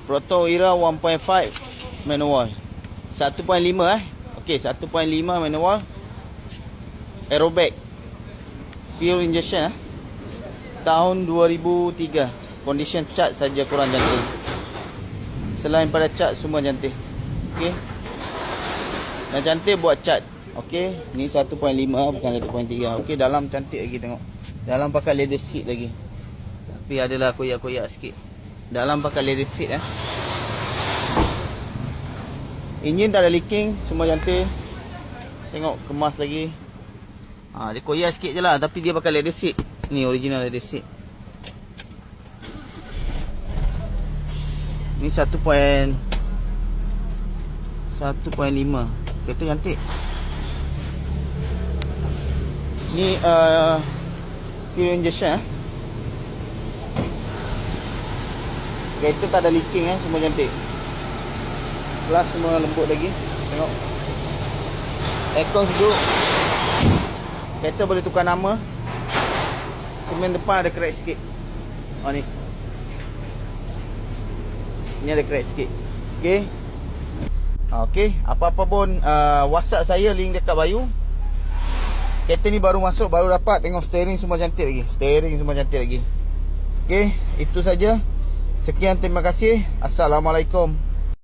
Proton Era 1.5 manual. 1.5 Okey, 1.5 manual. Aerobac. Fuel injection tahun 2003. Condition cat saja kurang cantik. Selain pada cat semua cantik. Okey. Yang cantik buat cat. Okey, ni 1.5 bukan 1.3. Okey, dalam cantik lagi tengok. Dalam pakai leather seat lagi. Tapi adalah koyak-koyak sikit. Dalam pakai leather seat Enjin tak ada leaking, semua cantik. Tengok kemas lagi. Dia koyak sikit je lah, tapi dia pakai leather seat. Ni original leather seat. Ni 1.5. Kereta cantik. Ni fuel injection Kereta tak ada leaking semua cantik. Kelas semua lembut lagi. Tengok. Aircon sejuk. Kereta boleh tukar nama. Semen depan ada crack sikit. Ni. Ni ada crack sikit. Okey. Okey, apa-apa pun WhatsApp saya, link dekat bio. Kereta ni baru masuk, baru dapat. Tengok steering semua cantik lagi. Steering semua cantik lagi. Okey, itu saja. Sekian, terima kasih. Assalamualaikum.